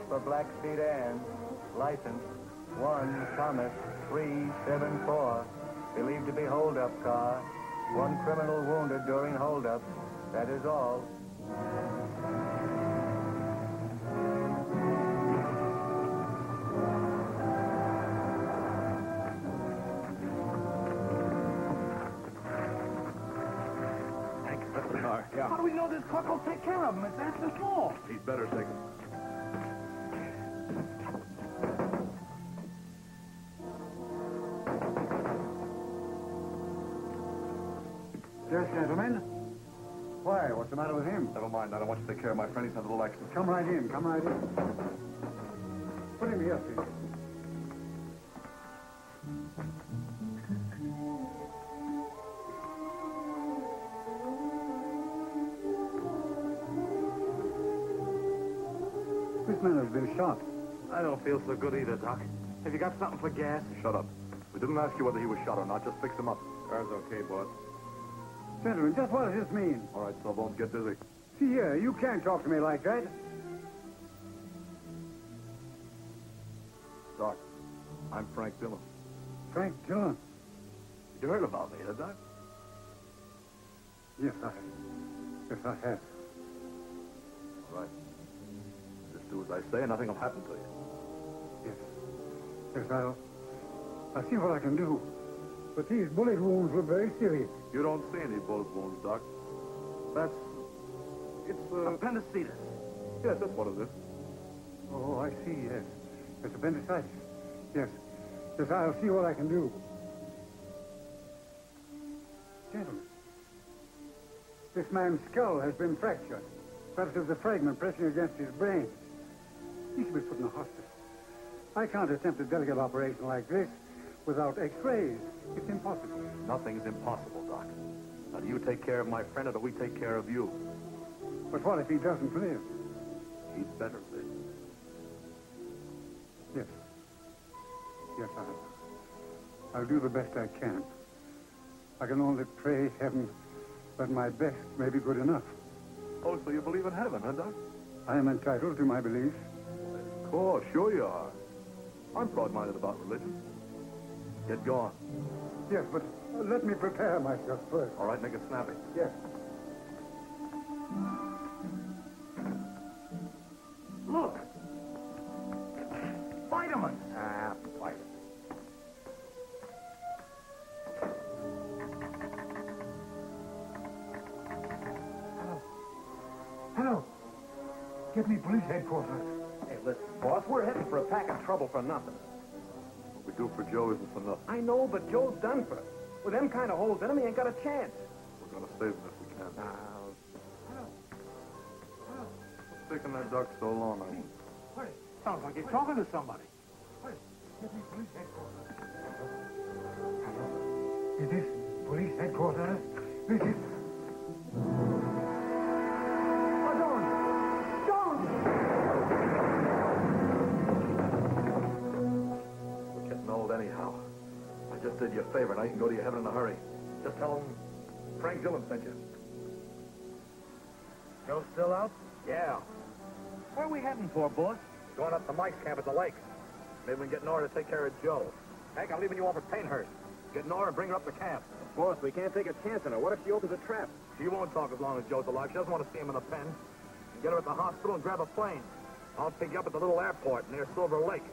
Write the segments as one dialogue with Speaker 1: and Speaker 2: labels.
Speaker 1: for Blackspeed Ann. License 1 Thomas 374. Believed to be hold-up car. 1 criminal wounded during hold-up. That is all.
Speaker 2: Yeah.
Speaker 3: How do we know this cook will take care of him? It's after small.
Speaker 2: He's better take him.
Speaker 4: Yes, gentlemen. Why? What's the matter with him?
Speaker 2: Never mind. I don't want you to take care of my friend. He's had a little accident.
Speaker 4: Come right in. Come right in. Put him here, please. This man has been shot.
Speaker 3: I don't feel so good either, Doc. Have you got something for gas?
Speaker 2: Shut up. We didn't ask you whether he was shot or not. Just fix him up.
Speaker 3: Car's okay, boss.
Speaker 4: Gentlemen, just what does this mean?
Speaker 2: All right, Sawbones, get busy.
Speaker 4: See here, you can't talk to me like that.
Speaker 2: Doc, I'm Frank Dillon.
Speaker 4: Frank Dillon.
Speaker 2: You heard about me, huh, Doc?
Speaker 4: Yes, I have.
Speaker 2: All right. Just do as I say and nothing will happen to you.
Speaker 4: Yes, I'll see what I can do. But these bullet wounds look very serious.
Speaker 2: You don't see any bullet wounds, Doc. It's
Speaker 3: Appendicitis.
Speaker 2: Yes, that's what it is.
Speaker 4: Oh, I see, yes. It's appendicitis. Yes. Yes, I'll see what I can do. Gentlemen, this man's skull has been fractured. Perhaps there's a fragment pressing against his brain. He should be put in the hospital. I can't attempt a delicate operation like this without x-rays. It's impossible.
Speaker 2: Nothing's impossible, Doc. Now, do you take care of my friend or do we take care of you?
Speaker 4: But what if he doesn't live?
Speaker 2: He'd better live.
Speaker 4: Yes. Yes, I'll do the best I can. I can only pray heaven that my best may be good enough.
Speaker 2: Oh, so you believe in heaven, huh, Doc?
Speaker 4: I am entitled to my beliefs.
Speaker 2: Of course, sure you are. I'm broad-minded about religion. Get going.
Speaker 4: Yes, but let me prepare myself first.
Speaker 2: All right, make it snappy.
Speaker 4: Yes.
Speaker 3: Look. Vitamins.
Speaker 2: Fight.
Speaker 4: Hello. Get me police headquarters.
Speaker 3: Hey, listen, boss, we're heading for a pack of trouble for nothing.
Speaker 2: What we do for Joe isn't for nothing.
Speaker 3: I know, but Joe's done for. With them kind of holes in him, he ain't got a chance.
Speaker 2: We're going to save him if we can.
Speaker 4: Hello.
Speaker 2: What's taking that Doc so long?
Speaker 4: Hurry.
Speaker 3: Sounds like he's talking to somebody.
Speaker 4: Hurry. Get me police headquarters. Hello. Is this police headquarters? This is...
Speaker 2: Anyhow, I just did you a favor, now you can go to your heaven in a hurry. Just tell them Frank Dillon sent you.
Speaker 3: Joe still out? Yeah. Where are we heading for, boss?
Speaker 2: Going up to Mike's camp at the lake. Maybe we can get Nora to take care of Joe. Hank, I'm leaving you off at Painthurst. Get Nora and bring her up to camp.
Speaker 3: Boss, we can't take a chance on her. What if she opens a trap?
Speaker 2: She won't talk as long as Joe's alive. She doesn't want to see him in the pen. Get her at the hospital and grab a plane. I'll pick you up at the little airport near Silver Lake.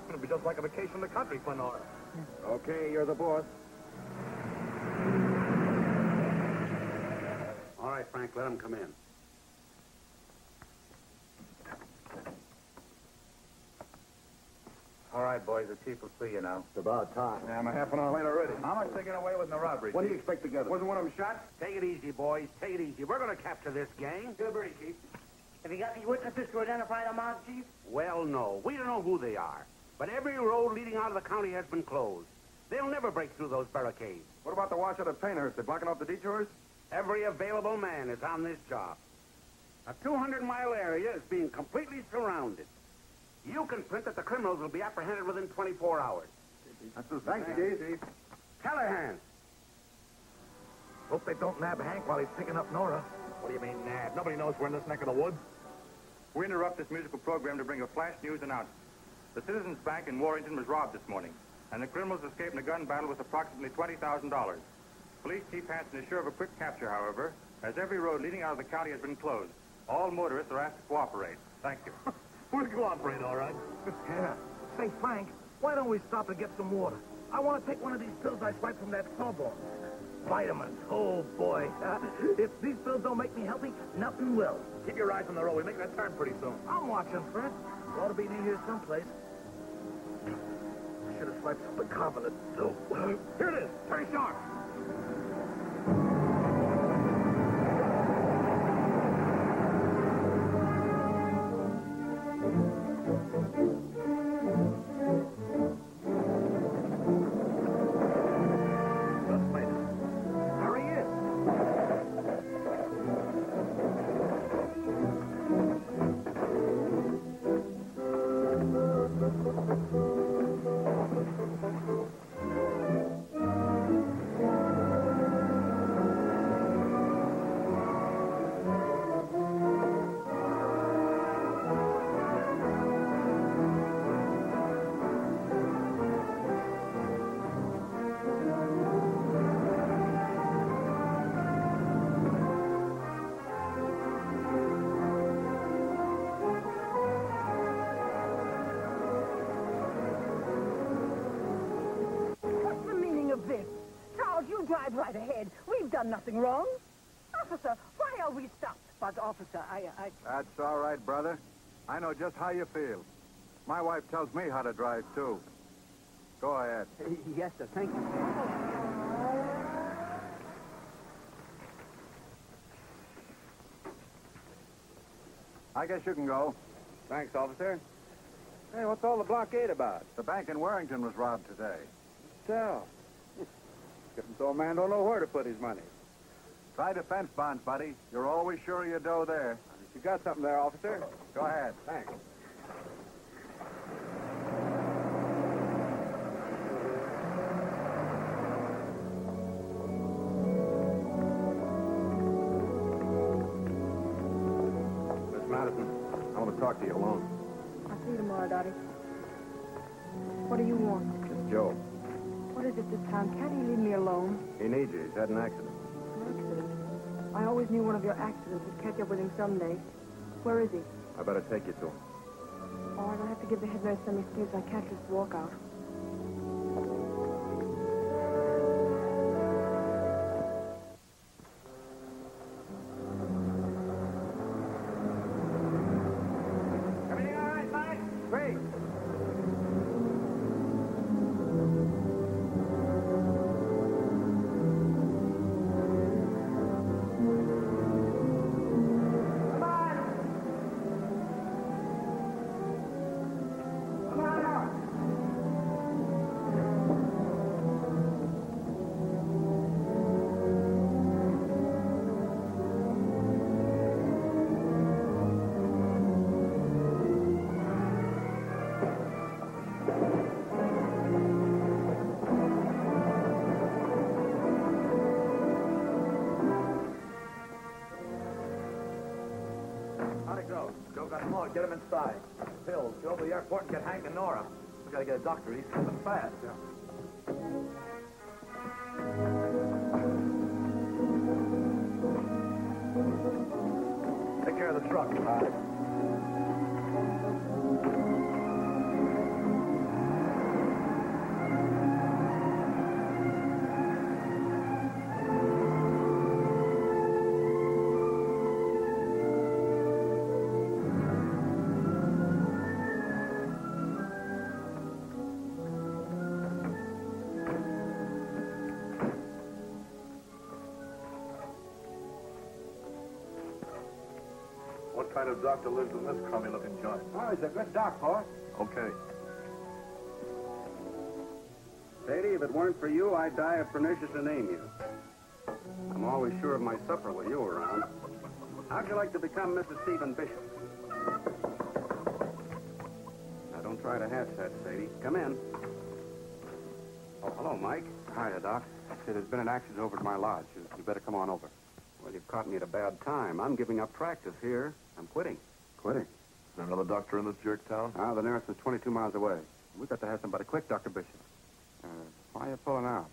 Speaker 2: It'll be just like a vacation in the country for Nora.
Speaker 3: Okay, you're the boss.
Speaker 5: All right, Frank, let him come in.
Speaker 1: All right, boys, the chief will see you now.
Speaker 2: It's about time. Yeah, I'm a half an hour late already.
Speaker 1: How much they get away with in the robbery?
Speaker 2: What do you expect to get?
Speaker 1: Wasn't one of them shot?
Speaker 5: Take it easy, boys. Take it easy. We're going to capture this gang.
Speaker 3: Delivery, Chief.
Speaker 6: Have you got any witnesses to identify the mob, Chief?
Speaker 5: Well, no. We don't know who they are. But every road leading out of the county has been closed. They'll never break through those barricades.
Speaker 2: What about the washout at Painthurst? They're blocking off the detours?
Speaker 5: Every available man is on this job. A 200-mile area is being completely surrounded. You can print that the criminals will be apprehended within 24 hours.
Speaker 2: That's the thank you, Chief.
Speaker 5: Callahan.
Speaker 2: Hope they don't nab Hank while he's picking up Nora.
Speaker 3: What do you mean, nab? Nobody knows we're in this neck of the woods.
Speaker 1: We interrupt this musical program to bring a flash news announcement. The Citizens Bank in Warrington was robbed this morning, and the criminals escaped in a gun battle with approximately $20,000. Police Chief Hanson is sure of a quick capture, however, as every road leading out of the county has been closed. All motorists are asked to cooperate. Thank you.
Speaker 2: We'll cooperate, all right. Yeah. Say, Frank, why don't we stop and get some water? I want to take one of these pills I swiped from that sawbone. Vitamins. Oh, boy. If these pills don't make me healthy, nothing will.
Speaker 3: Keep your eyes on the road. We make that turn pretty soon.
Speaker 2: I'm watching, Fred. Ought to be near here someplace. I should have swiped some bicarbonate, too.
Speaker 3: Here it is. Turn sharp.
Speaker 7: Drive right ahead. We've done nothing wrong. Officer, why are we stopped? But, officer, I...
Speaker 1: That's all right, brother. I know just how you feel. My wife tells me how to drive, too. Go ahead.
Speaker 6: Yes, sir. Thank you.
Speaker 1: I guess you can go.
Speaker 5: Thanks, officer. Hey, what's all the blockade about?
Speaker 1: The bank in Warrington was robbed today.
Speaker 5: So, so a man don't know where to put his money.
Speaker 1: Try defense bonds, buddy. You're always sure of your dough there.
Speaker 5: You got something there, officer?
Speaker 1: Go ahead.
Speaker 5: Thanks.
Speaker 2: Miss Madison, I want to talk to you alone.
Speaker 8: I'll see you tomorrow, Dottie. What do you want?
Speaker 2: It's Joe.
Speaker 8: What is it this time? Can't you leave me alone?
Speaker 2: He needs you. He's had an accident.
Speaker 8: An accident? I always knew one of your accidents would catch up with him someday. Where is he?
Speaker 2: I better take you to him.
Speaker 8: All right, I'll have to give the head nurse some excuse. I can't just walk out.
Speaker 3: Everything all right, Mike?
Speaker 2: Great.
Speaker 3: Joe got them all. Get him inside. Pills. Go to the airport and get Hank and Nora. We gotta get a doctor. He's coming fast. Yeah. Take care of the truck. What kind of doctor lives in this crummy-looking joint?
Speaker 5: Oh, he's a good doc, boss.
Speaker 1: Okay.
Speaker 5: Sadie, if it weren't for you, I'd die of pernicious anemia. I'm always sure of my supper with you around. How'd you like to become Mrs. Stephen Bishop? Now, don't try to hatch that, Sadie. Come in. Oh, hello, Mike.
Speaker 9: Hiya, Doc. Say, there's been an accident over at my lodge. You better come on over.
Speaker 5: Well, you've caught me at a bad time. I'm giving up practice here. I'm quitting.
Speaker 9: Quitting?
Speaker 10: there another doctor in this jerk town?
Speaker 9: The nearest is 22 miles away. We've got to have somebody quick, Dr. Bishop. Why are you pulling out?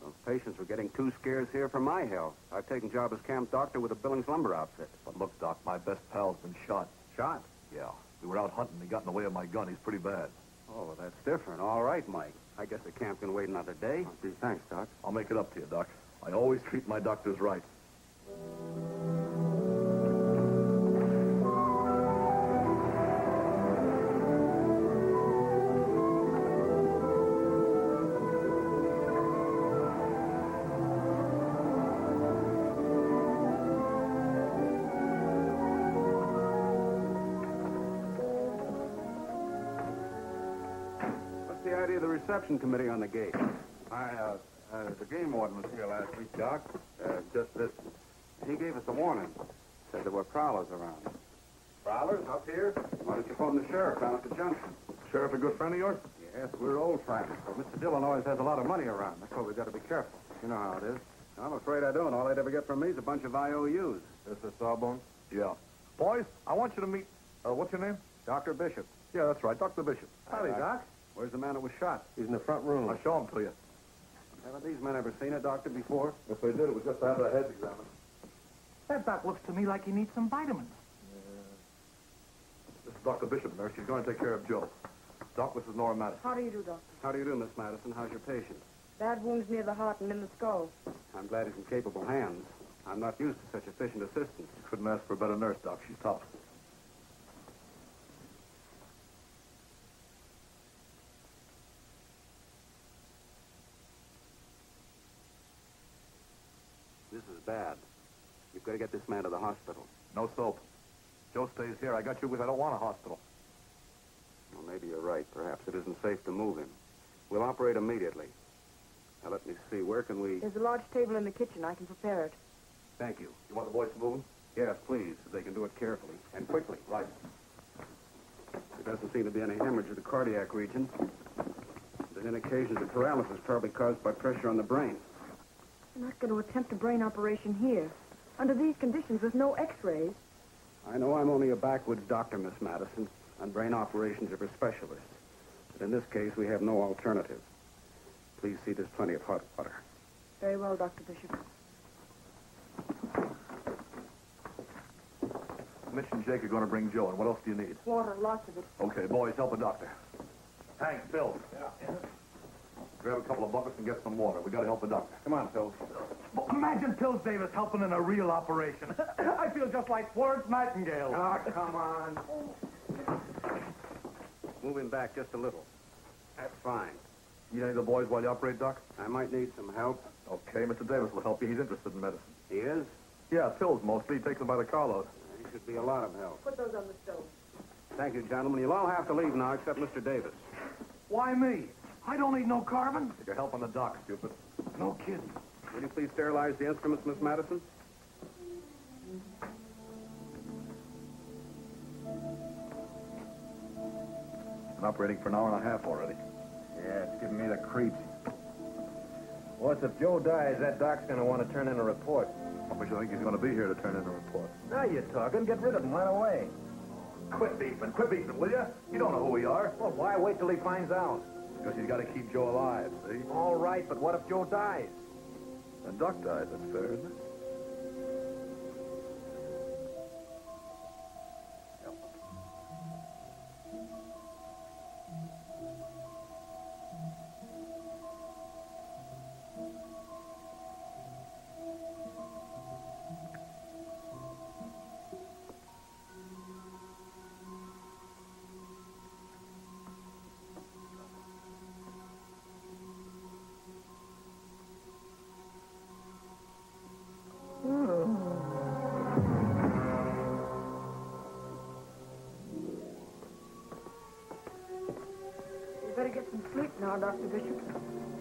Speaker 5: Those patients were getting too scarce here for my health. I've taken job as camp doctor with a Billings lumber outfit.
Speaker 10: But look, Doc, my best pal's been shot.
Speaker 5: Shot?
Speaker 10: Yeah. We were out hunting. He got in the way of my gun. He's pretty bad.
Speaker 5: Oh, well, that's different. All right, Mike. I guess the camp can wait another day.
Speaker 9: Gee, thanks, Doc.
Speaker 10: I'll make it up to you, Doc. I always treat my doctors right.
Speaker 5: What's the idea of the reception committee on the gate?
Speaker 9: The game warden was here last week, Doc. Just this. He gave us a warning. Said there were prowlers around.
Speaker 5: Prowlers up here?
Speaker 9: Why don't you phone the sheriff down at the junction?
Speaker 10: Sheriff, a good friend of yours?
Speaker 9: Yes, we're old friends. But Mr. Dillon always has a lot of money around. That's why we've got to be careful. You know how it is.
Speaker 5: I'm afraid I don't. All they'd ever get from me is a bunch of IOUs.
Speaker 9: This is Sawbones?
Speaker 10: Yeah. Boys, I want you to meet... what's your name?
Speaker 9: Dr. Bishop.
Speaker 10: Yeah, that's right, Dr. Bishop.
Speaker 5: Howdy, Doc. Where's the man that was shot?
Speaker 9: He's in the front room.
Speaker 10: I'll show him to you.
Speaker 5: Haven't these men ever seen a doctor before?
Speaker 10: If they did, it was just to have their heads examined.
Speaker 2: That doc looks to me like he needs some vitamins.
Speaker 10: This is Dr. Bishop, nurse. She's going to take care of Joe. Doc, this is Nora Madison.
Speaker 8: How do you do, Doctor?
Speaker 5: How do you do, Miss Madison? How's your patient?
Speaker 8: Bad wounds near the heart and in the skull.
Speaker 5: I'm glad he's in capable hands. I'm not used to such efficient assistance.
Speaker 10: Couldn't ask for a better nurse, Doc. She's top.
Speaker 5: This is bad. You've got to get this man to the hospital.
Speaker 10: No soap. Joe stays here. I got you because I don't want a hospital.
Speaker 5: Well, maybe you're right. Perhaps it isn't safe to move him. We'll operate immediately. Now, let me see. Where can we...
Speaker 8: There's a large table in the kitchen. I can prepare it.
Speaker 5: Thank you.
Speaker 10: You want the boys to move him?
Speaker 5: Yes, please. If they can do it carefully. And quickly.
Speaker 10: Right.
Speaker 5: There doesn't seem to be any hemorrhage of the cardiac region. There's indications of paralysis probably caused by pressure on the brain.
Speaker 8: I'm not going to attempt a brain operation here. Under these conditions, with no x-rays.
Speaker 5: I know I'm only a backwoods doctor, Miss Madison, and brain operations are for specialists. But in this case, we have no alternative. Please see there's plenty of hot water.
Speaker 8: Very well, Dr. Bishop.
Speaker 10: Mitch and Jake are going to bring Joe, and what else do you need?
Speaker 8: Water, lots of it.
Speaker 10: Okay, boys, help a doctor. Hank, Phil. Yeah. Grab a couple of buckets and get some water. We got to help the doctor.
Speaker 5: Come on, Phil.
Speaker 2: Well, imagine Pills Davis helping in a real operation. I feel just like Florence Nightingale.
Speaker 5: Oh, come on. Move him back just a little. That's fine.
Speaker 10: You need any of the boys while you operate, Doc?
Speaker 5: I might need some help.
Speaker 10: Okay, Mr. Davis will help you. He's interested in medicine.
Speaker 5: He is?
Speaker 10: Yeah, pills mostly. He takes them by the carload.
Speaker 5: He should be a lot of help.
Speaker 8: Put those on the stove.
Speaker 5: Thank you, gentlemen. You'll all have to leave now except Mr. Davis.
Speaker 2: Why me? I don't need no carbon.
Speaker 10: You're helping the doc, stupid.
Speaker 2: No kidding.
Speaker 5: Will you please sterilize the instruments, Miss Madison?
Speaker 10: Been operating for an hour and a half already.
Speaker 3: Yeah, it's giving me the creeps. What's if Joe dies, that doc's going to want to turn in a report.
Speaker 10: What makes you think he's going to be here to turn in a report?
Speaker 3: Now you're talking. Get rid of him right away.
Speaker 10: Quit beefing, will you? You don't know who we are.
Speaker 3: Well, why wait till he finds out?
Speaker 10: Because he's got to keep Joe alive, see?
Speaker 3: All right, but what if Joe dies?
Speaker 10: And Doc died, that's fair, isn't it?
Speaker 8: You better get some sleep now, Dr. Bishop.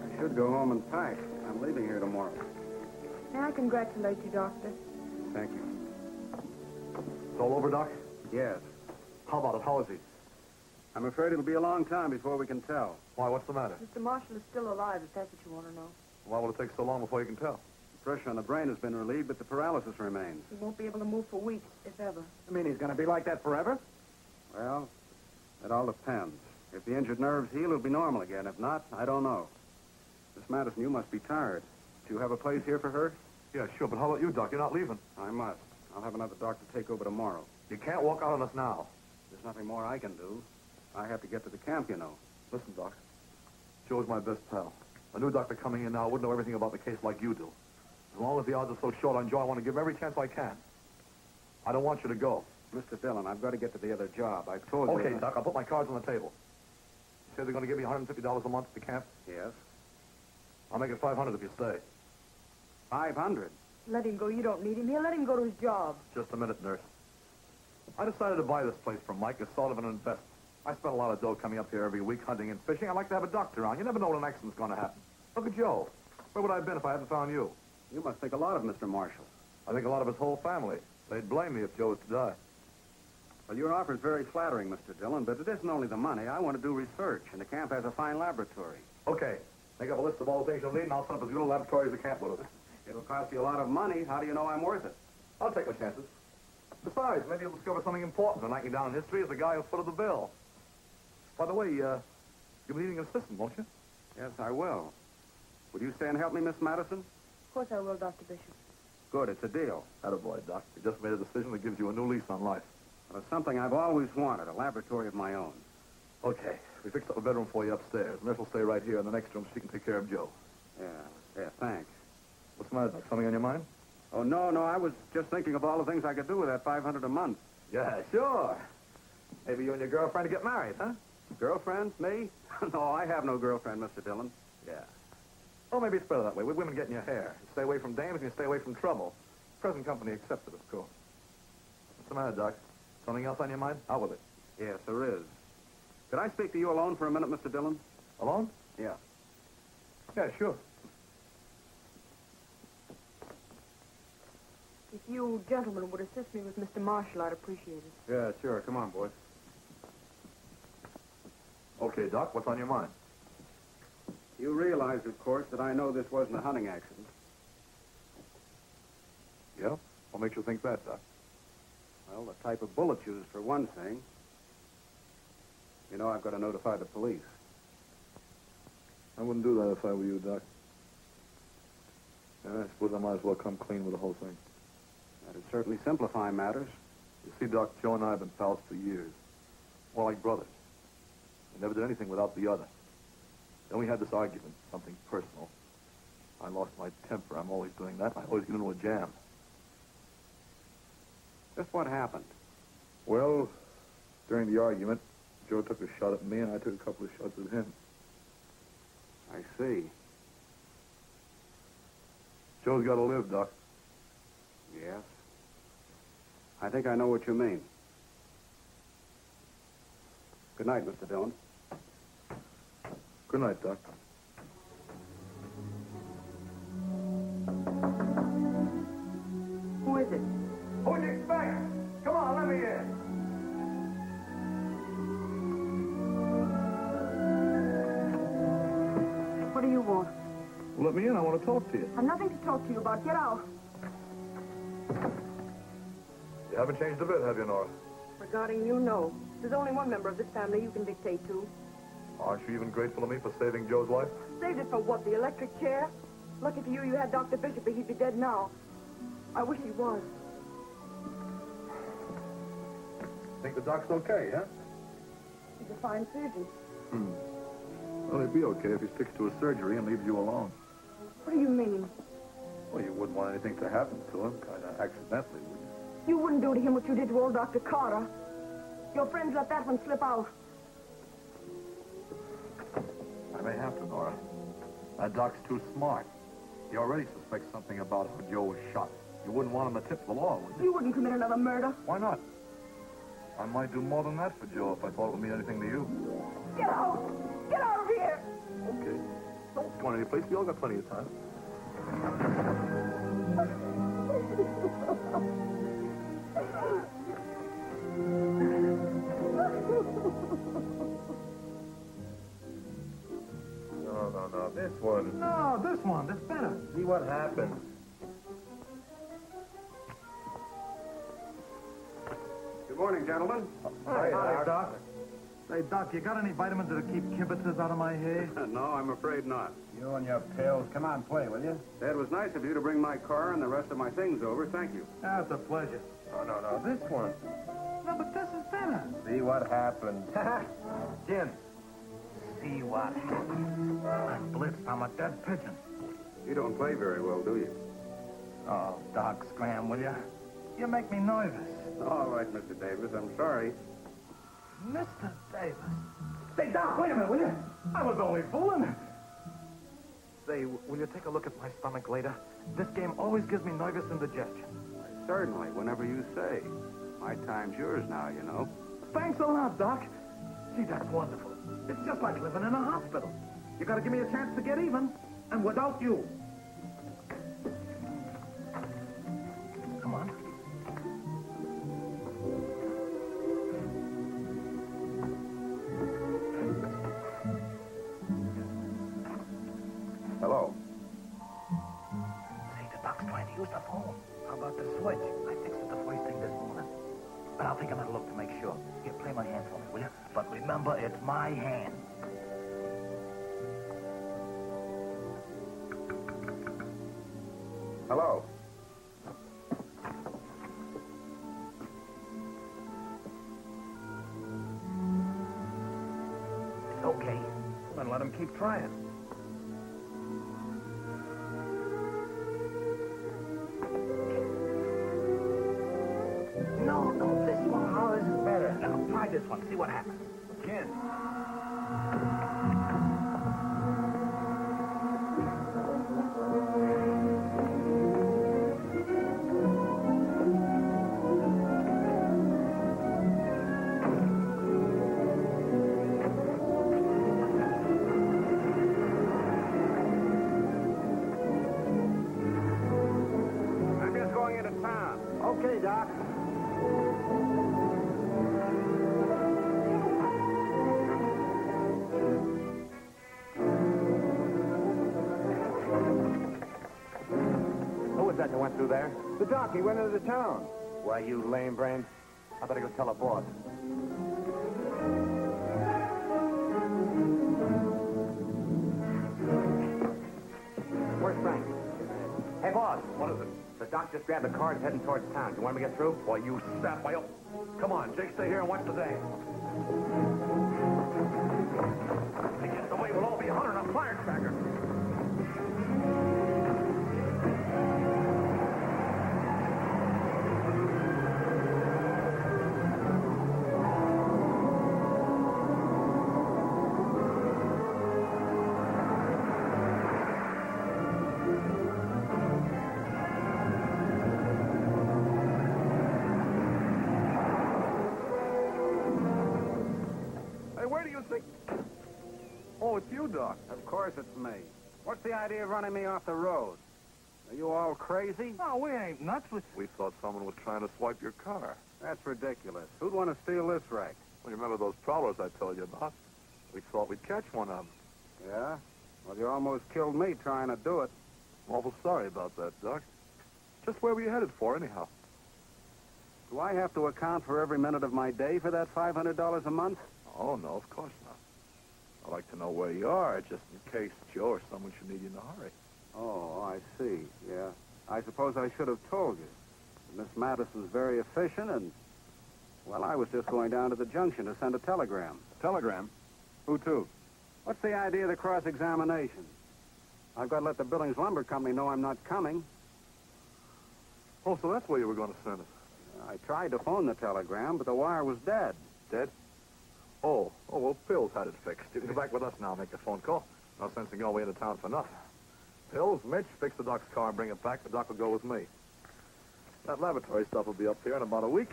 Speaker 5: I should go home and pack. I'm leaving here tomorrow.
Speaker 8: May I congratulate you, Doctor?
Speaker 5: Thank you.
Speaker 10: It's all over, Doc?
Speaker 5: Yes.
Speaker 10: How about it? How is he?
Speaker 5: I'm afraid it'll be a long time before we can tell.
Speaker 10: Why, what's the matter?
Speaker 8: Mr. Marshall is still alive, if that's what you want to know.
Speaker 10: Why will it take so long before you can tell?
Speaker 5: The pressure on the brain has been relieved, but the paralysis remains.
Speaker 8: He won't be able to move for weeks, if ever.
Speaker 3: You mean he's going to be like that forever?
Speaker 9: Well, it all depends. If the injured nerves heal, it'll be normal again. If not, I don't know. Miss Madison, you must be tired. Do you have a place here for her?
Speaker 10: Yeah, sure, but how about you, Doc? You're not leaving.
Speaker 9: I must. I'll have another doctor take over tomorrow.
Speaker 10: You can't walk out on us now.
Speaker 9: There's nothing more I can do. I have to get to the camp, you know.
Speaker 10: Listen, Doc. Joe's my best pal. A new doctor coming in now wouldn't know everything about the case like you do. As long as the odds are so short on Joe, I want to give every chance I can. I don't want you to go.
Speaker 9: Mr. Dillon, I've got to get to the other job. I've told you...
Speaker 10: Okay, Doc, I'll put my cards on the table. You say they're going to give me $150 a month at the camp?
Speaker 9: Yes.
Speaker 10: I'll make it $500 if you stay.
Speaker 9: 500?
Speaker 8: Let him go. You don't need him here. Let him go to his job.
Speaker 10: Just a minute, nurse. I decided to buy this place from Mike as sort of an investment. I spent a lot of dough coming up here every week hunting and fishing. I like to have a doctor around. You never know when an accident's going to happen. Look at Joe. Where would I have been if I hadn't found you?
Speaker 9: You must think a lot of Mr. Marshall.
Speaker 10: I think a lot of his whole family. They'd blame me if Joe was to die.
Speaker 9: Well, your offer is very flattering, Mr. Dillon, but it isn't only the money. I want to do research, and the camp has a fine laboratory.
Speaker 10: Okay. Make up a list of all the things you'll need, and I'll set up as good a laboratory as the camp will.
Speaker 9: It'll cost you a lot of money. How do you know I'm worth it?
Speaker 10: I'll take my chances. Besides, maybe you'll discover something important and knock you down in history as the guy who footed the bill. By the way, you'll be needing an assistant, won't you?
Speaker 9: Yes, I will. Would you stay and help me, Miss Madison?
Speaker 8: Of course I will, Dr. Bishop.
Speaker 9: Good, it's a deal.
Speaker 10: Attaboy, Doc. You just made a decision that gives you a new lease on life.
Speaker 9: Well, it's something I've always wanted, a laboratory of my own.
Speaker 10: Okay. We fixed up a bedroom for you upstairs. Nurse will stay right here in the next room so she can take care of Joe.
Speaker 9: Yeah, thanks.
Speaker 10: What's the matter, Doc? Something on your mind?
Speaker 9: Oh, no, I was just thinking of all the things I could do with that $500 a month.
Speaker 10: Yeah, sure. Maybe you and your girlfriend to get married, huh?
Speaker 9: Girlfriend? Me? No, I have no girlfriend, Mr. Dillon.
Speaker 10: Yeah. Well, maybe it's better that way. With women get in your hair. You stay away from dames and you stay away from trouble. Present company accepted, of course. What's the matter, Doc? Something else on your mind? Out with it.
Speaker 9: Yes, there is. Could I speak to you alone for a minute, Mr. Dillon?
Speaker 10: Alone?
Speaker 9: Yeah.
Speaker 10: Yeah, sure.
Speaker 8: If you gentlemen would assist me with Mr. Marshall, I'd appreciate it.
Speaker 9: Yeah, sure. Come on, boys.
Speaker 10: Okay, Doc, what's on your mind?
Speaker 9: You realize, of course, that I know this wasn't a hunting accident.
Speaker 10: Yeah? What makes you think that, Doc?
Speaker 9: Well, the type of bullet used, for one thing. You know, I've got to notify the police.
Speaker 10: I wouldn't do that if I were you, Doc. Yeah, I suppose I might as well come clean with the whole thing.
Speaker 9: That'd certainly simplify matters.
Speaker 10: You see, Doc, Joe and I have been pals for years. More like brothers. We never did anything without the other. Then we had this argument, something personal. I lost my temper. I'm always doing that. I always get into a jam.
Speaker 9: Just what happened?
Speaker 10: Well, during the argument, Joe took a shot at me, and I took a couple of shots at him.
Speaker 9: I see.
Speaker 10: Joe's got to live, Doc.
Speaker 9: Yes. I think I know what you mean. Good night, Mr. Dillon.
Speaker 10: Good night, Doc.
Speaker 8: Who is it?
Speaker 10: Who'd you expect? Come on, let me in.
Speaker 8: What do you want?
Speaker 10: Well, let me in. I want to talk to you.
Speaker 8: I've nothing to talk to you about. Get out.
Speaker 10: You haven't changed a bit, have you, Nora?
Speaker 8: Regarding you, no. There's only one member of this family you can dictate to.
Speaker 10: Aren't you even grateful to me for saving Joe's life?
Speaker 8: Saved it for what, the electric chair? Lucky for you, you had Dr. Bishop, or he'd be dead now. I wish he was.
Speaker 10: Think the doc's okay, huh?
Speaker 8: He's a fine surgeon.
Speaker 10: Well, he'd be okay if he sticks to his surgery and leaves you alone.
Speaker 8: What do you mean?
Speaker 10: Well, you wouldn't want anything to happen to him, kind of accidentally, would you?
Speaker 8: You wouldn't do to him what you did to old Dr. Carter. Your friends let that one slip out.
Speaker 10: I may have to, Nora. That doc's too smart. He already suspects something about how Joe was shot. You wouldn't want him to tip the law, would you?
Speaker 8: You wouldn't commit another murder.
Speaker 10: Why not? I might do more than that for Joe if I thought it would mean anything to you.
Speaker 8: Get out! Get out of here!
Speaker 10: Okay. Don't go any place. We all got plenty of time.
Speaker 1: No. This one.
Speaker 2: No, this one. That's better.
Speaker 1: See what happens.
Speaker 9: Good morning, morning, gentlemen.
Speaker 2: Hi, Doc. Say, Doc, you got any vitamins that'll keep kibitzers out of my hair?
Speaker 9: No, I'm afraid not.
Speaker 4: You and your pills. Come on, play, will you?
Speaker 9: It was nice of you to bring my car and the rest of my things over. Thank you.
Speaker 2: That's a pleasure.
Speaker 4: No, this one.
Speaker 2: No, but this is better.
Speaker 4: See what happened.
Speaker 2: Jim, see what happened. I'm blitzed. I'm a dead pigeon.
Speaker 9: You don't play very well, do you?
Speaker 2: Oh, Doc, scram, will you? You make me nervous.
Speaker 9: All right, Mr. Davis. I'm sorry.
Speaker 2: Mr. Davis. Say, Doc, wait a minute, will you? I was only fooling. Say, will you take a look at my stomach later? This game always gives me nervous indigestion.
Speaker 9: Certainly, whenever you say. My time's yours now, you know.
Speaker 2: Thanks a lot, Doc. Gee, that's wonderful. It's just like living in a hospital. You gotta give me a chance to get even, and without you. Come on.
Speaker 9: Hello.
Speaker 2: See, the Doc's trying to use the phone. How about the switch? I fixed it the first thing this morning. But I'll take another look to make sure. Here, play my hand for me, will you? But remember, it's my hand.
Speaker 9: Hello.
Speaker 2: It's okay. Then let him keep trying. No, this one, ours is better. Now, try this one. See what happens. Again.
Speaker 9: I'm just going into town.
Speaker 4: Okay, Doc.
Speaker 3: Who was that you went through there?
Speaker 4: The doc, he went into the town.
Speaker 3: Why, you lame brain. I better go tell the boss. Where's Frank? Hey, boss. What is it? The doc just grabbed the car and heading towards town. You want me to get through?
Speaker 10: Why, you sap, why, come on, Jake, stay here and watch the dance. If he gets away, we'll all be 100 on a firecracker. Where do you think... Oh, it's you, Doc.
Speaker 9: Of course it's me. What's the idea of running me off the road? Are you all crazy?
Speaker 2: No, we ain't nuts with...
Speaker 10: We thought someone was trying to swipe your car.
Speaker 9: That's ridiculous. Who'd want to steal this wreck?
Speaker 10: Well, you remember those prowlers I told you about? We thought we'd catch one of them.
Speaker 9: Yeah? Well, you almost killed me trying to do it.
Speaker 10: I'm awful sorry about that, Doc. Just where were you headed for, anyhow?
Speaker 9: Do I have to account for every minute of my day for that $500 a month?
Speaker 10: Oh, no, of course not. I'd like to know where you are, just in case Joe or someone should need you in a hurry.
Speaker 9: Oh, I see. Yeah. I suppose I should have told you. Miss Madison's very efficient, and, well, I was just going down to the junction to send a telegram.
Speaker 10: Telegram? Who to?
Speaker 9: What's the idea of the cross-examination? I've got to let the Billings Lumber Company know I'm not coming.
Speaker 10: Oh, so that's where you were going to send it.
Speaker 9: I tried to phone the telegram, but the wire was dead.
Speaker 10: Dead? Oh, well, Phil's had it fixed. You can go back with us now and make the phone call. No sense in going away into town for nothing. Phil's, Mitch, fix the Doc's car and bring it back. The Doc will go with me. That laboratory stuff will be up here in about a week.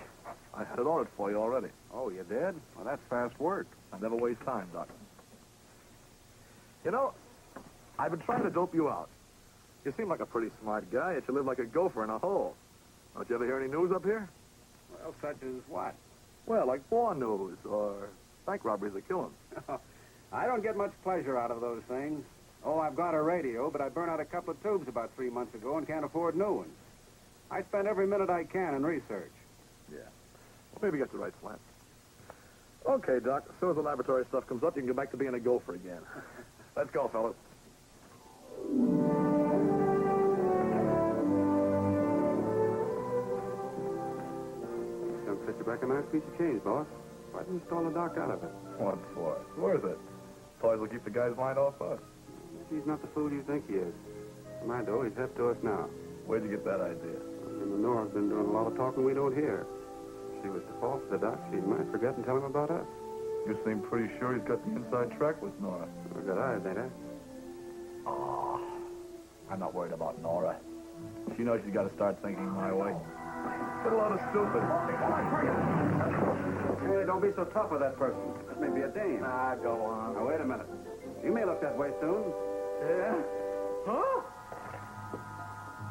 Speaker 10: I had it ordered for you already.
Speaker 9: Oh, you did? Well, that's fast work.
Speaker 10: I never waste time, Doc. You know, I've been trying to dope you out. You seem like a pretty smart guy, yet you live like a gopher in a hole. Don't you ever hear any news up here?
Speaker 9: Well, such as what?
Speaker 10: Well, like war news or bank robberies or killings.
Speaker 9: I don't get much pleasure out of those things. Oh, I've got a radio, but I burned out a couple of tubes about 3 months ago and can't afford new ones. I spend every minute I can in research.
Speaker 10: Yeah. Maybe get the right slant. Okay, Doc. As soon as the laboratory stuff comes up, you can get back to being a gopher again. Let's go, fellas.
Speaker 9: Don't set you back a nice piece of change, boss. Why didn't you stall the doc out of it?
Speaker 10: What for? It's worth it. Toys will keep the guy's mind off us.
Speaker 9: He's not the fool you think he is. For my dough, he's hep to us now.
Speaker 10: Where'd you get that idea?
Speaker 9: And Nora's been doing a lot of talking we don't hear. If she was to fall for the doc, she might forget and tell him about us.
Speaker 10: You seem pretty sure he's got the inside track with Nora.
Speaker 9: Well, good eyes, ain't I?
Speaker 10: Oh, I'm not worried about Nora. She knows she's got to start thinking my way. Got a lot of stupid.
Speaker 9: Hey, don't be so tough with that person. That may be a dame.
Speaker 10: Ah, go on.
Speaker 9: Now, wait a minute. You may look that way soon.
Speaker 2: Yeah? Huh?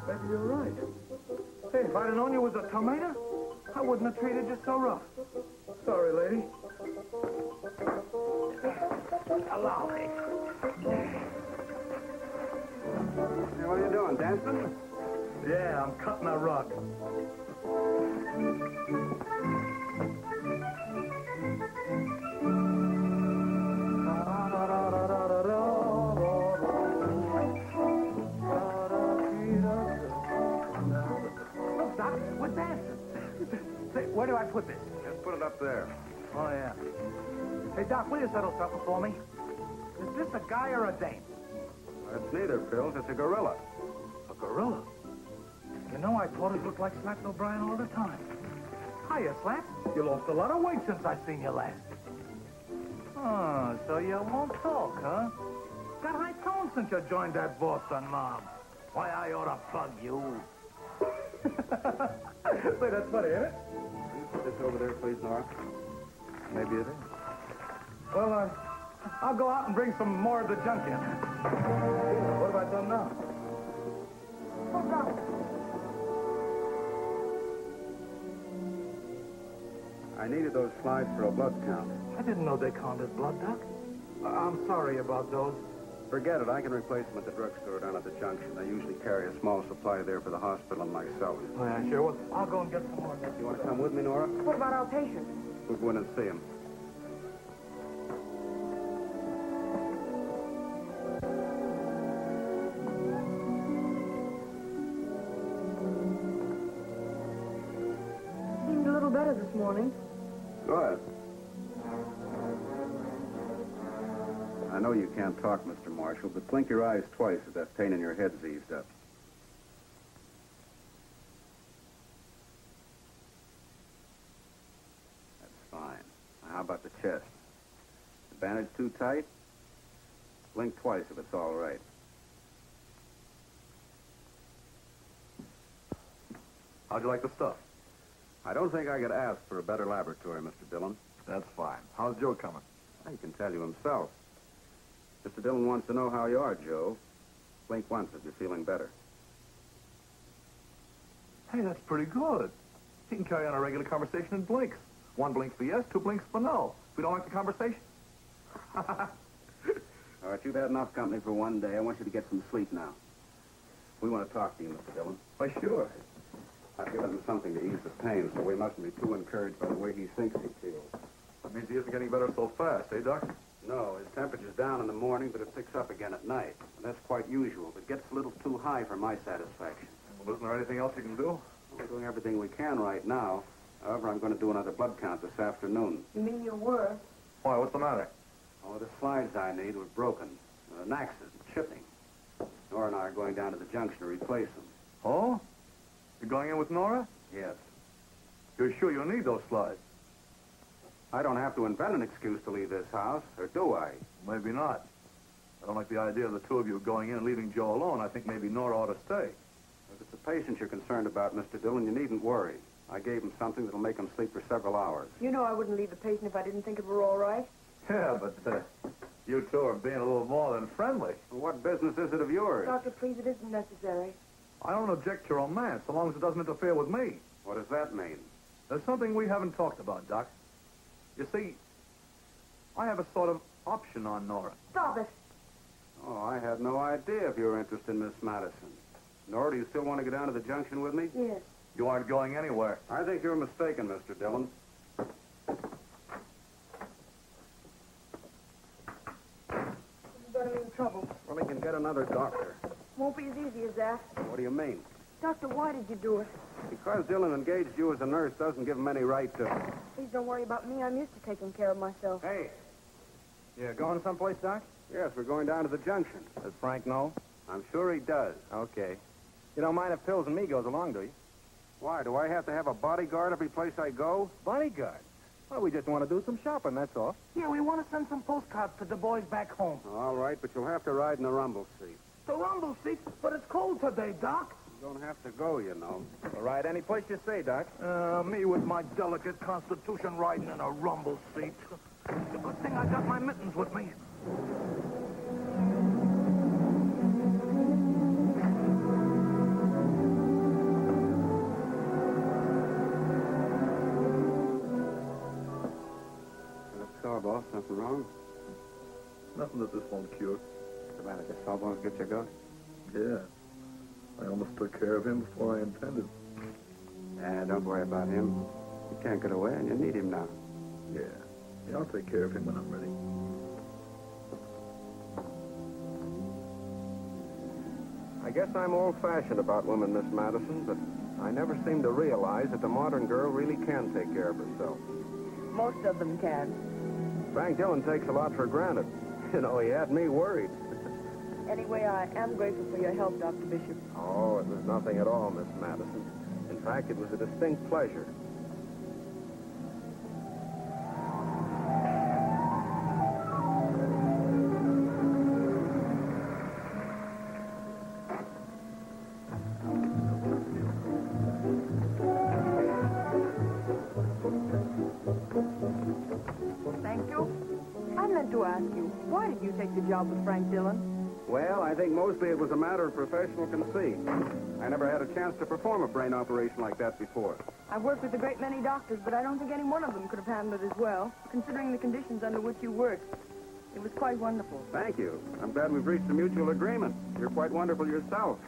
Speaker 2: Maybe you're right. Hey, if I'd have known you was a tomato, I wouldn't have treated you so rough. Sorry, lady. Allow me.
Speaker 9: Hey, what are you doing, dancing?
Speaker 2: Yeah, I'm cutting a rug. Look, Doc, we're dancing. Say, where do I put this?
Speaker 9: Just put it up there.
Speaker 2: Oh, yeah. Hey, Doc, will you settle something for me? Is this a guy or a dame?
Speaker 9: It's neither, Phil. It's a gorilla.
Speaker 2: A gorilla? You know, I thought it looked like Slaps O'Brien all the time. Hiya, Slaps. You lost a lot of weight since I seen you last. Oh, so you won't talk, huh? Got high tone since you joined that Boston mob. Why, I ought to bug you. Say, that's funny, ain't it?
Speaker 9: Can you put this over there, please, Nora?
Speaker 10: Maybe it is.
Speaker 2: Well, I'll go out and bring some more of the junk in. What have I done now? What's wrong?
Speaker 9: I needed those slides for a blood count.
Speaker 2: I didn't know they counted blood, Doc. I'm sorry about those.
Speaker 9: Forget it. I can replace them at the drugstore down at the junction. They usually carry a small supply there for the hospital and myself.
Speaker 2: Oh, yeah, sure. Well, I'll go and get some more.
Speaker 9: You want to come with me, Nora?
Speaker 8: What about our patient?
Speaker 9: We'll go in and see him.
Speaker 8: Seemed a little better this morning.
Speaker 9: Good. I know you can't talk, Mr. Marshall, but blink your eyes twice if that pain in your head's eased up. That's fine. Now, how about the chest? The bandage too tight? Blink twice if it's all right.
Speaker 10: How'd you like the stuff?
Speaker 9: I don't think I could ask for a better laboratory, Mr. Dillon.
Speaker 10: That's fine. How's Joe coming?
Speaker 9: He can tell you himself. Mr. Dillon wants to know how you are, Joe. Blink once if you're feeling better.
Speaker 10: Hey, that's pretty good. He can carry on a regular conversation in blinks. One blink for yes, two blinks for no. If we don't like the conversation.
Speaker 9: All right, you've had enough company for one day. I want you to get some sleep now. We want to talk to you, Mr. Dillon.
Speaker 10: Why, sure.
Speaker 9: I've given him something to ease the pain, so we mustn't be too encouraged by the way he thinks he feels.
Speaker 10: That means he isn't getting better so fast, eh, Doc?
Speaker 9: No, his temperature's down in the morning, but it picks up again at night. And that's quite usual, but gets a little too high for my satisfaction.
Speaker 10: Well, isn't there anything else you can do?
Speaker 9: We're doing everything we can right now. However, I'm going to do another blood count this afternoon.
Speaker 8: You mean you were?
Speaker 10: Why, what's the matter?
Speaker 9: Oh, the slides I need were broken. An accident, chipping. Nora and I are going down to the junction to replace them.
Speaker 10: Oh? You're going in with Nora?
Speaker 9: Yes.
Speaker 10: You're sure you'll need those slides?
Speaker 9: I don't have to invent an excuse to leave this house, or do I?
Speaker 10: Maybe not. I don't like the idea of the two of you going in and leaving Joe alone. I think maybe Nora ought to stay.
Speaker 9: If it's a patient you're concerned about, Mr. Dillon, you needn't worry. I gave him something that'll make him sleep for several hours.
Speaker 8: You know I wouldn't leave the patient if I didn't think it were all right.
Speaker 10: Yeah, but you two are being a little more than friendly.
Speaker 9: Well, what business is it of yours?
Speaker 8: Doctor, please, it isn't necessary.
Speaker 10: I don't object to romance, so long as it doesn't interfere with me.
Speaker 9: What does that mean?
Speaker 10: There's something we haven't talked about, Doc. You see, I have a sort of option on Nora.
Speaker 8: Stop it.
Speaker 9: Oh, I had no idea if you were interested in Miss Madison. Nora, do you still want to go down to the junction with me?
Speaker 8: Yes.
Speaker 10: You aren't going anywhere.
Speaker 9: I think you're mistaken, Mr. Dillon. get another doctor.
Speaker 8: Won't be as easy as that.
Speaker 9: What do you mean?
Speaker 8: Doctor, why did you do it?
Speaker 9: Because Dillon engaged you as a nurse doesn't give him any right to...
Speaker 8: Please don't worry about me. I'm used to taking care of myself.
Speaker 3: Hey, you going someplace, Doc?
Speaker 9: Yes, we're going down to the junction.
Speaker 3: Does Frank know?
Speaker 9: I'm sure he does.
Speaker 3: Okay. You don't mind if Pills and me goes along, do you?
Speaker 9: Why, do I have to have a bodyguard every place I go?
Speaker 3: Bodyguard? Well, we just want to do some shopping, that's all.
Speaker 2: Yeah, we want to send some postcards to the boys back home.
Speaker 9: All right, but you'll have to ride in the rumble seat.
Speaker 2: The rumble seat? But it's cold today, Doc.
Speaker 9: You don't have to go, you know.
Speaker 3: We'll ride any place you say, Doc.
Speaker 2: Me with my delicate constitution riding in a rumble seat. It's a good thing I got my mittens with me.
Speaker 9: Let's go, boss. Nothing wrong?
Speaker 10: Nothing that this won't cure.
Speaker 9: What's the matter? The sawbones get you going?
Speaker 10: Yeah. I almost took care of him before I intended.
Speaker 9: Don't worry about him. You can't get away, and you need him now.
Speaker 10: Yeah. Yeah, I'll take care of him when I'm ready.
Speaker 9: I guess I'm old-fashioned about women, Miss Madison, but I never seem to realize that the modern girl really can take care of herself.
Speaker 8: Most of them can.
Speaker 9: Frank Dillon takes a lot for granted. You know, he had me worried.
Speaker 8: Anyway, I am grateful for your help, Dr. Bishop.
Speaker 9: Oh, it was nothing at all, Miss Madison. In fact, it was a distinct pleasure.
Speaker 8: Thank you. I meant to ask you, why did you take the job with Frank Dillon?
Speaker 9: Well, I think mostly it was a matter of professional conceit. I never had a chance to perform a brain operation like that before.
Speaker 8: I've worked with a great many doctors, but I don't think any one of them could have handled it as well, considering the conditions under which you worked. It was quite wonderful.
Speaker 9: Thank you. I'm glad we've reached a mutual agreement. You're quite wonderful yourself.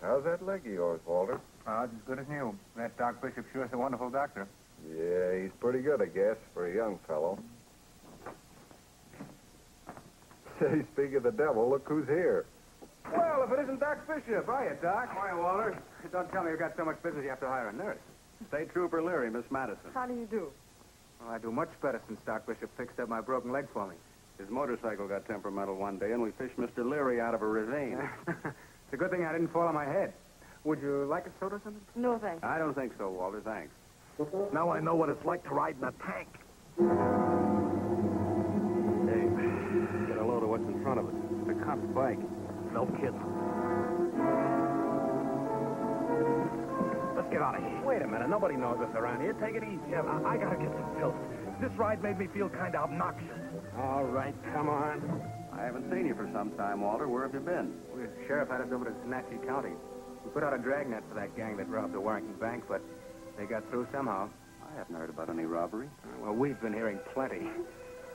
Speaker 11: How's that leg of yours, Walter?
Speaker 3: Oh, it's as good as new. That Doc Bishop sure is a wonderful doctor.
Speaker 11: Yeah, he's pretty good, I guess, for a young fellow. Say, speak of the devil, look who's here.
Speaker 3: Well, if it isn't Doc Bishop, hiya, Doc. Hiya, Walter. Don't tell me you've got so much business you have to hire a nurse.
Speaker 9: State Trooper Leary, Miss Madison.
Speaker 8: How do you do?
Speaker 3: Well, I do much better since Doc Bishop fixed up my broken leg for me.
Speaker 9: His motorcycle got temperamental one day, and we fished Mr. Leary out of a ravine.
Speaker 3: It's a good thing I didn't fall on my head. Would you like a soda or something?
Speaker 8: No, thanks.
Speaker 9: I don't think so, Walter. Thanks.
Speaker 2: Now I know what it's like to ride in a tank.
Speaker 9: Hey, get a load of what's in front of us. The cop's bike.
Speaker 2: No kidding. Let's get out of here.
Speaker 3: Wait a minute. Nobody knows us around here. Take it easy.
Speaker 2: Yeah, I gotta get some pills. This ride made me feel kind of obnoxious.
Speaker 3: All right, come on.
Speaker 9: I haven't seen you for some time, Walter. Where have you been?
Speaker 3: The sheriff had us over to Wenatchee County. We put out a dragnet for that gang that robbed the Warrington Bank, but they got through somehow.
Speaker 9: I haven't heard about any robbery.
Speaker 3: Well, we've been hearing plenty.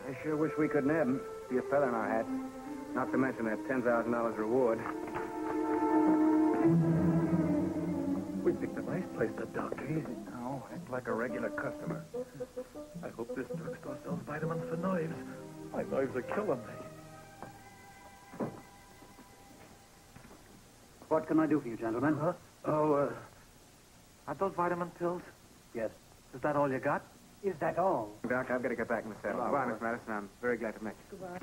Speaker 3: I sure wish we could nab them. Be a feather in our hats. Not to mention that $10,000 reward.
Speaker 2: We picked a nice place to dock. Easy now. Act like a regular customer. I hope this drugstore sells vitamins for knives. My knives are killing me.
Speaker 12: What can I do for you, gentlemen?
Speaker 2: Huh? Are those vitamin pills?
Speaker 12: Yes.
Speaker 2: Is that all you got?
Speaker 12: Is that all?
Speaker 3: Doc, I've got to get back in the saddle. Goodbye, Miss Madison. I'm very glad to meet you.
Speaker 8: Goodbye.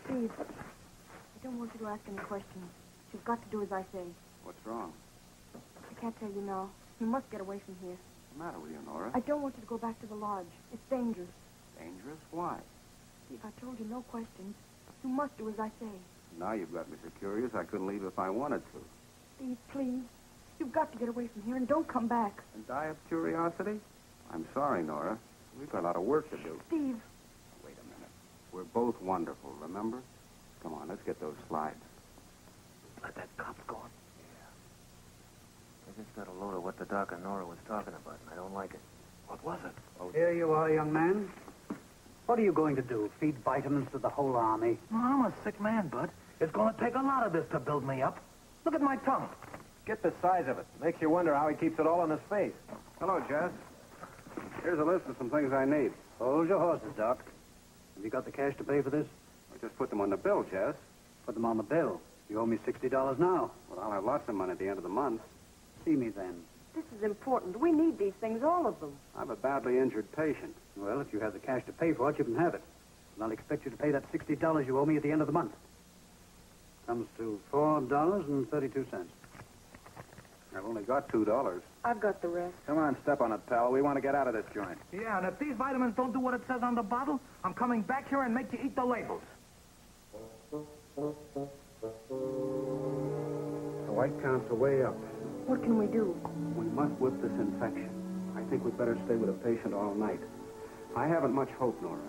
Speaker 8: Steve, I don't want you to ask any questions. You've got to do as I say.
Speaker 9: What's wrong?
Speaker 8: I can't tell you now. You must get away from here.
Speaker 9: What's the matter with you, Nora?
Speaker 8: I don't want you to go back to the lodge. It's dangerous.
Speaker 9: Dangerous? Why?
Speaker 8: Steve, I told you no questions. You must do as I say.
Speaker 9: Now you've got me so curious I couldn't leave if I wanted to.
Speaker 8: Steve, please. You've got to get away from here and don't come back.
Speaker 9: And die of curiosity? I'm sorry, Nora. We've got a lot of work to do.
Speaker 8: Steve.
Speaker 9: Wait a minute. We're both wonderful, remember? Come on, let's get those slides.
Speaker 2: Let that cop's going.
Speaker 13: I just got a load of what the doc and Nora was talking about, and I don't like it.
Speaker 2: What was it?
Speaker 12: Oh, here you are, young man. What are you going to do? Feed vitamins to the whole army?
Speaker 2: No, I'm a sick man, Bud. It's going to take a lot of this to build me up. Look at my tongue.
Speaker 3: Get the size of it. Makes you wonder how he keeps it all on his face.
Speaker 9: Hello, Jess. Here's a list of some things I need.
Speaker 12: Hold your horses, Doc. Have you got the cash to pay for this?
Speaker 9: I just put them on the bill, Jess.
Speaker 12: put them on the bill. You owe me $60 now.
Speaker 9: Well, I'll have lots of money at the end of the month.
Speaker 12: See me then.
Speaker 8: This is important. We need these things, all of them.
Speaker 9: I'm a badly injured patient.
Speaker 12: Well, if you have the cash to pay for it, you can have it. And I'll expect you to pay that $60 you owe me at the end of the month. Comes to $4.32.
Speaker 9: I've only got $2.
Speaker 8: I've got the rest.
Speaker 3: Come on, step on it, pal. We want to get out of this joint.
Speaker 2: Yeah, and if these vitamins don't do what it says on the bottle, I'm coming back here and make you eat the labels.
Speaker 9: The white counts are way up.
Speaker 8: What can we do?
Speaker 9: We must whip this infection. I think we'd better stay with a patient all night. I haven't much hope, Nora.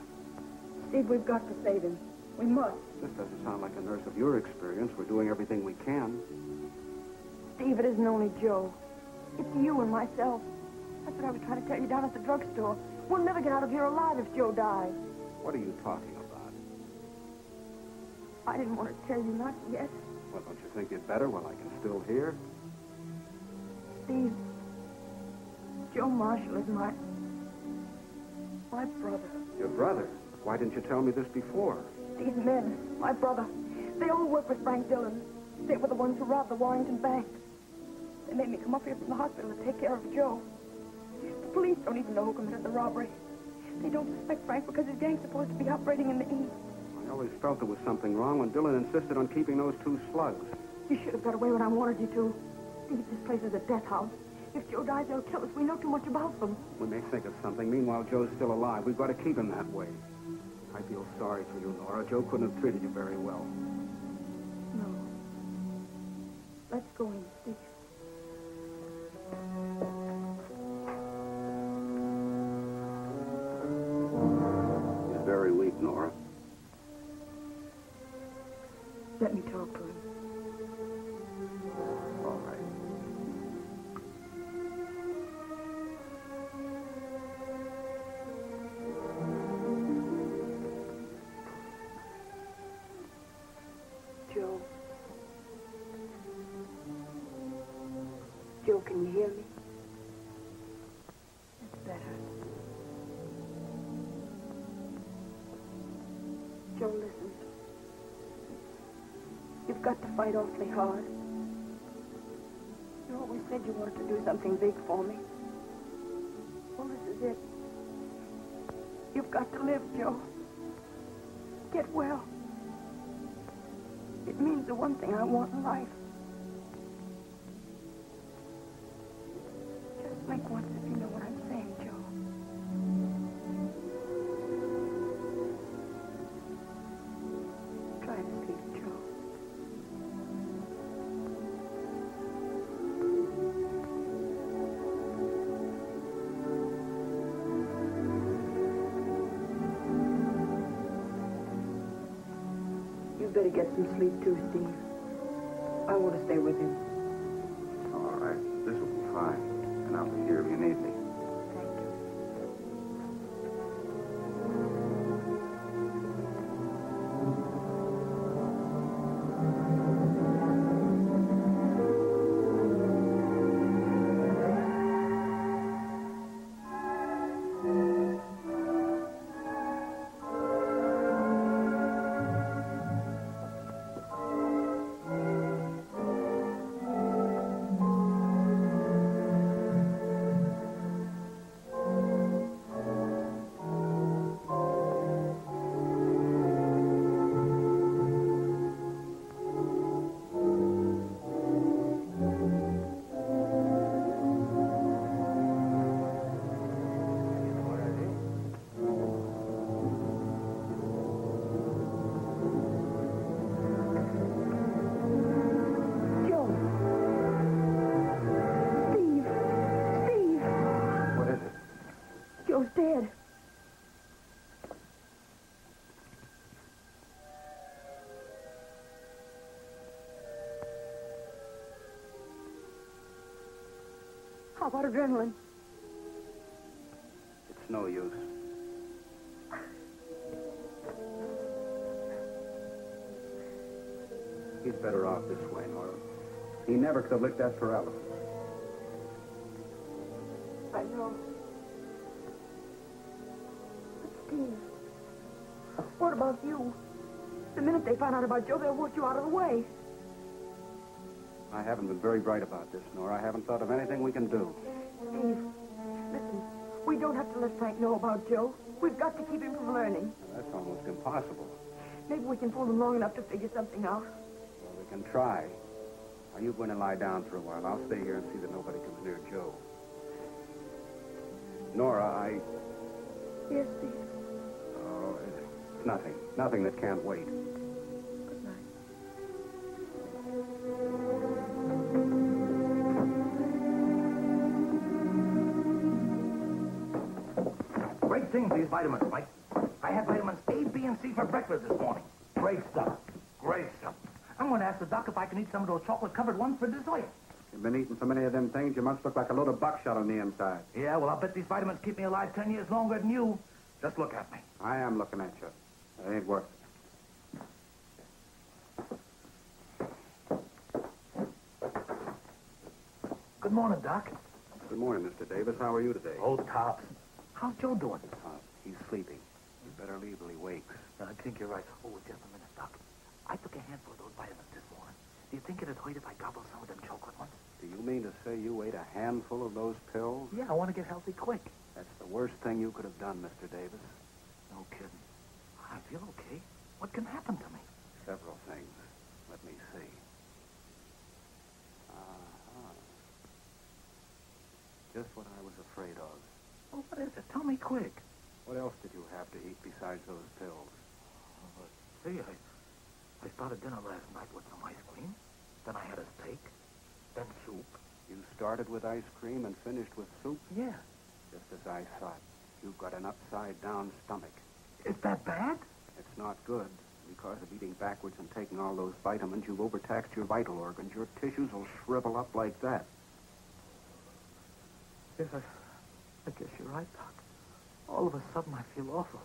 Speaker 8: Steve, we've got to save him. We must.
Speaker 9: This doesn't sound like a nurse of your experience. We're doing everything we can.
Speaker 8: Steve, it isn't only Joe. It's you and myself. That's what I was trying to tell you down at the drugstore. We'll never get out of here alive if Joe dies.
Speaker 9: What are you talking about?
Speaker 8: I didn't want to tell you, not yet.
Speaker 9: Well, don't you think you'd better while I can still hear?
Speaker 8: Steve, Joe Marshall is my brother.
Speaker 9: Your brother? Why didn't you tell me this before?
Speaker 8: These men, my brother, they all work with Frank Dillon. They were the ones who robbed the Warrington Bank. They made me come up here from the hospital to take care of Joe. The police don't even know who committed the robbery. They don't suspect Frank because his gang's supposed to be operating in the East.
Speaker 9: I always felt there was something wrong when Dillon insisted on keeping those two slugs.
Speaker 8: You should have got away when I wanted you to. Steve, this place is a death house. If Joe dies, they'll kill us. We know too much about them.
Speaker 9: We may think of something. Meanwhile, Joe's still alive. We've got to keep him that way. I feel sorry for you, Nora. Joe couldn't have treated you very well.
Speaker 8: No. Let's go in, Steve.
Speaker 9: He's very weak, Nora.
Speaker 8: Let me talk to him.
Speaker 9: All right.
Speaker 8: Joe. Joe, can you hear me? It's better. Joe, listen. You've got to fight awfully hard. You always said you wanted to do something big for me. Well, this is it. You've got to live, Joe. Get well. It means the one thing I want in life. Just blink once if you know what I'm saying, Joe. Try to sleep, Joe. You better get some sleep too, Steve. I want to stay with him.
Speaker 9: All right. This will be fine. And I'll be here if you need me.
Speaker 8: Joe's dead. How about adrenaline?
Speaker 9: It's no use. He's better off this way, Nora. He never could have licked that paralysis.
Speaker 8: I know. But Steve, what about you? The minute they find out about Joe, they'll work you out of the way.
Speaker 9: I haven't been very bright about this, Nora. I haven't thought of anything we can do.
Speaker 8: Steve, listen, we don't have to let Frank know about Joe. We've got to keep him from learning.
Speaker 9: That's almost impossible.
Speaker 8: Maybe we can fool him long enough to figure something out.
Speaker 9: Well, we can try. Are you going to lie down for a while? I'll stay here and see that nobody comes near Joe. Nora,
Speaker 8: Yes, Steve.
Speaker 9: Oh, it's nothing. Nothing that can't wait.
Speaker 8: Good night.
Speaker 2: Great things, these vitamins, Mike. I had vitamins A, B, and C for breakfast this morning. Great stuff. Great stuff. I'm going to ask the doc if I can eat some of those chocolate-covered ones for dessert.
Speaker 9: You've been eating so many of them things, you must look like a load of buckshot on the inside.
Speaker 2: Yeah, well, I'll bet these vitamins keep me alive 10 years longer than you. Just look at me.
Speaker 9: I am looking at you. It ain't worth it.
Speaker 2: Good morning, Doc.
Speaker 9: Good morning, Mr. Davis. How are you today?
Speaker 2: Old tops. How's Joe doing?
Speaker 9: He's sleeping. You better leave till he wakes.
Speaker 2: I think you're right. Oh, just a minute, Doc. I took a handful of those vitamins this morning. Do you think it'd hurt if I gobbled some of them chocolate ones?
Speaker 9: Do you mean to say you ate a handful of those pills?
Speaker 2: Yeah, I want to get healthy quick.
Speaker 9: That's the worst thing you could have done, Mr. Davis.
Speaker 2: No kidding. I feel okay. What can happen to me?
Speaker 9: Several things. Let me see. Just what I was afraid of.
Speaker 2: Oh, what is it? Tell me quick.
Speaker 9: What else did you have to eat besides those pills?
Speaker 2: See, I started dinner last night with some ice cream. Then I had a steak. Then soup.
Speaker 9: You started with ice cream and finished with soup?
Speaker 2: Yeah.
Speaker 9: Just as I thought. You've got an upside-down stomach.
Speaker 2: Is that bad?
Speaker 9: It's not good. Because of eating backwards and taking all those vitamins, you've overtaxed your vital organs. Your tissues will shrivel up like that.
Speaker 2: Yes, I guess you're right, Doc. All of a sudden, I feel awful.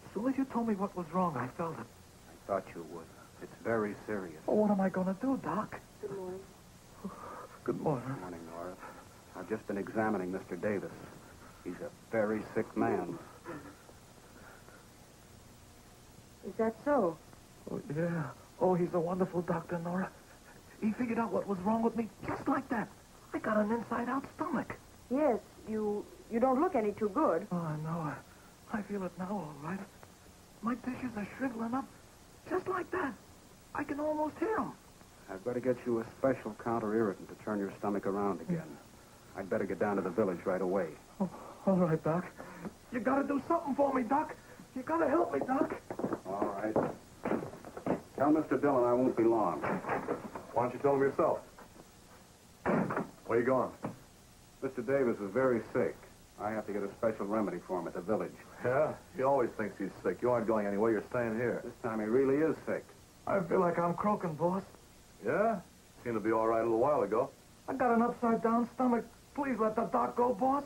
Speaker 2: As soon as you told me what was wrong, I felt it.
Speaker 9: I thought you would. It's very serious.
Speaker 2: Oh, what am I going to do, Doc?
Speaker 8: Good morning.
Speaker 2: Good morning.
Speaker 9: Good morning, Nora. I've just been examining Mr. Davis. He's a very sick man.
Speaker 8: Is that so?
Speaker 2: Oh, yeah. Oh, he's a wonderful doctor, Nora. He figured out what was wrong with me just like that. I got an inside-out stomach.
Speaker 8: Yes, you don't look any too good.
Speaker 2: Oh, I know. I feel it now, all right. My tissues are shriveling up just like that. I can almost hear them.
Speaker 9: I've got to get you a special counter-irritant to turn your stomach around again. I'd better get down to the village right away.
Speaker 2: Oh, all right, Doc. You got to do something for me, Doc. You got to help me, Doc.
Speaker 9: All right. Tell Mr. Dillon I won't be long.
Speaker 10: Why don't you tell him yourself? Where you going?
Speaker 9: Mr. Davis is very sick. I have to get a special remedy for him at the village.
Speaker 10: Yeah? He always thinks he's sick. You aren't going anywhere. You're staying here.
Speaker 9: This time he really is sick.
Speaker 2: I feel like I'm croaking, boss.
Speaker 10: Yeah? Seemed to be all right a little while ago.
Speaker 2: I got an upside-down stomach. Please let the doc go, boss.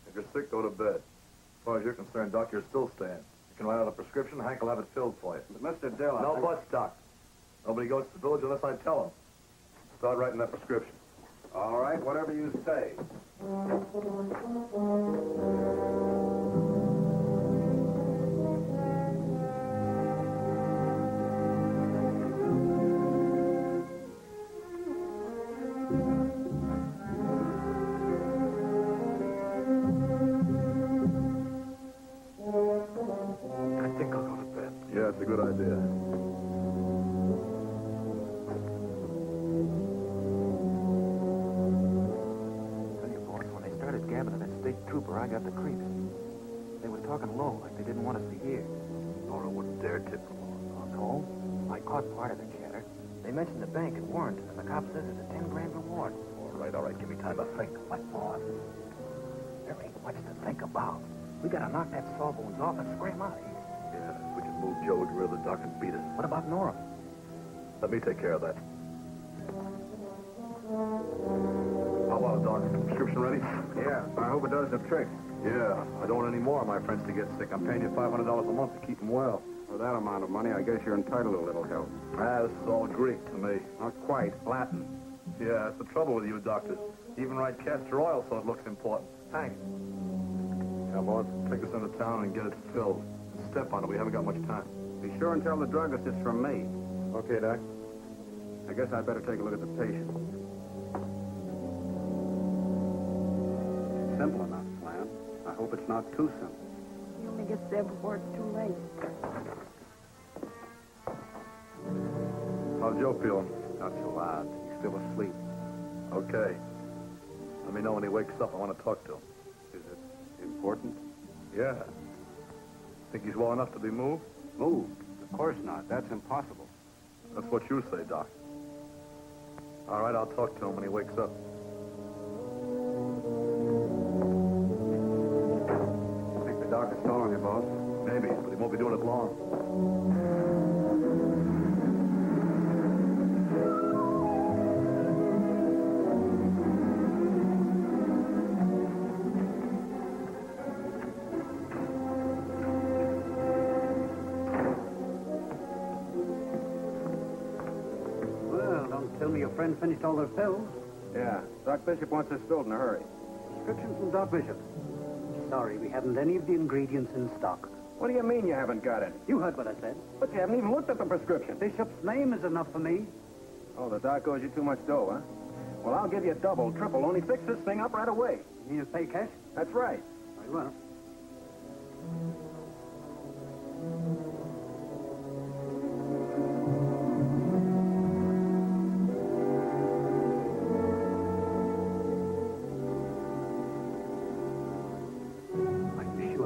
Speaker 10: If you're sick, go to bed. As far as you're concerned, Doc, you're still staying. You can write out a prescription. Hank will have it filled for you.
Speaker 9: But Mr. Dillon...
Speaker 10: No buts, Doc. Nobody goes to the village unless I tell them. Start writing that prescription.
Speaker 9: All right, whatever you say.
Speaker 2: I think I'll go to bed.
Speaker 10: Yeah, it's a good idea.
Speaker 13: Trooper, I got the creeps. They were talking low, like they didn't want us to hear.
Speaker 10: Nora wouldn't dare tip them off.
Speaker 13: No, I caught part of the chatter. They mentioned the bank in Warrenton, and the cop says it's a 10 grand reward.
Speaker 10: All right, give me time to think.
Speaker 13: What for? There ain't much to think about. We gotta knock that sawbones off and scram out of here.
Speaker 10: Yeah, if we can move Joe, get rid of the doc and beat it.
Speaker 13: What about Nora?
Speaker 10: Let me take care of that. How about it, Doc? Prescription ready?
Speaker 9: Yeah, I hope it does the trick.
Speaker 10: Yeah, I don't want any more of my friends to get sick. I'm paying you $500 a month to keep them well.
Speaker 9: For that amount of money, I guess you're entitled to a little help.
Speaker 10: This is all Greek to me.
Speaker 9: Not quite. Latin.
Speaker 10: Yeah, that's the trouble with you doctors. You even write castor oil so it looks important. Thanks. Now, boys, take this into town and get it filled. step on it. We haven't got much time.
Speaker 9: Be sure and tell the druggist it's from me.
Speaker 10: Okay, Doc.
Speaker 9: I guess I'd better take a look at the patient. Simple enough, Flan. I hope it's not too simple.
Speaker 8: He only gets there before it's too late.
Speaker 10: How's Joe feeling?
Speaker 9: Not so loud. He's still asleep.
Speaker 10: Okay. Let me know when he wakes up. I want to talk to him.
Speaker 9: Is it important?
Speaker 10: Yeah. Think he's well enough to be moved?
Speaker 9: Moved? Of course not. That's impossible.
Speaker 10: That's what you say, Doc. All right, I'll talk to him when he wakes up.
Speaker 9: Think the doctor's calling you, boss?
Speaker 10: Maybe, but he won't be doing it long.
Speaker 12: Tell me your friend finished all those pills.
Speaker 9: Yeah. Doc Bishop wants this filled in a hurry.
Speaker 12: Prescription from Doc Bishop. Sorry, we haven't any of the ingredients in stock.
Speaker 9: What do you mean you haven't got it?
Speaker 12: You heard what I said.
Speaker 9: But you haven't even looked at the prescription.
Speaker 12: Bishop's name is enough for me.
Speaker 9: Oh, the doc owes you too much dough, huh? Well, I'll give you double, triple. Only fix this thing up right away.
Speaker 12: You mean to pay cash?
Speaker 9: That's right.
Speaker 12: Very well.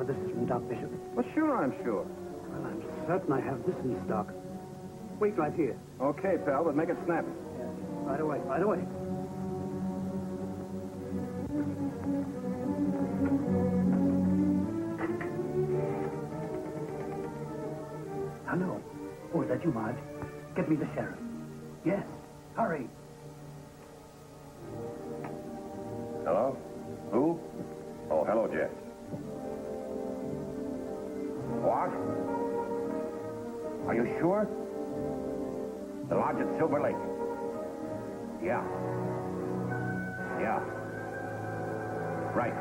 Speaker 12: This is from Doc Bishop.
Speaker 9: Well, sure, I'm sure.
Speaker 12: Well, I'm certain I have this in stock. Wait right here.
Speaker 9: Okay, pal, but make it snappy.
Speaker 12: Yes. Right away, right away. Hello. Oh, is that you, Marge? Get me the sheriff. Yes. Hurry.
Speaker 14: Hello? Who? Oh, hello, Jess. What? Are you sure? The lodge at Silver Lake. Yeah. Yeah. Right.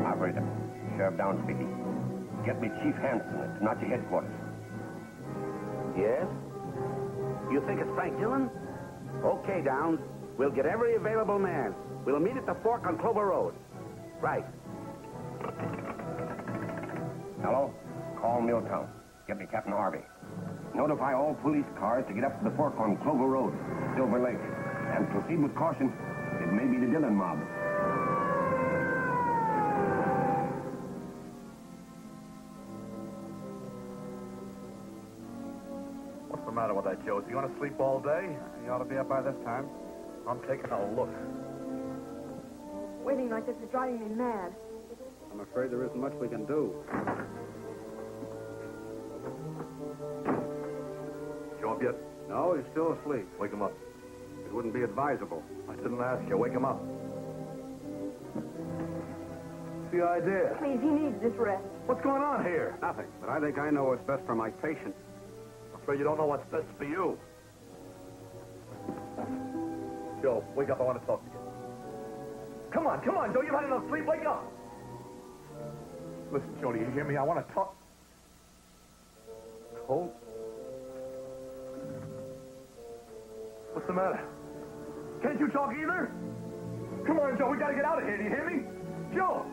Speaker 14: Operator, Sheriff Downs speaking. Get me Chief Hanson at Nazi headquarters.
Speaker 5: Yes? You think it's Frank Dillon? Okay, Downs. We'll get every available man. We'll meet at the fork on Clover Road. Right.
Speaker 14: Hello? Call Milltown. Get me Captain Harvey. Notify all police cars to get up to the fork on Clover Road, Silver Lake. And proceed with caution. It may be the Dillon mob.
Speaker 10: What's the matter with that, Joe? Is he going to sleep all day?
Speaker 3: He ought to be up by this time.
Speaker 10: I'm taking a look.
Speaker 8: Waiting like this is driving me mad.
Speaker 9: I'm afraid there isn't much we can do.
Speaker 10: Joe up yet?
Speaker 9: No, he's still asleep.
Speaker 10: Wake him up.
Speaker 9: It wouldn't be advisable.
Speaker 10: I didn't ask you. Wake him up. What's the idea?
Speaker 8: Please, he needs this rest.
Speaker 10: What's going on here?
Speaker 9: Nothing. But I think I know what's best for my patient.
Speaker 10: I'm afraid you don't know what's best for you. Joe, wake up. I want to talk to you. Come on, Joe. You've had enough sleep. Wake up. Listen, Joe, do you hear me? I want to talk. Cold? What's the matter? Can't you talk either? Come on, Joe. We got to get out of here. Do you hear me? Joe!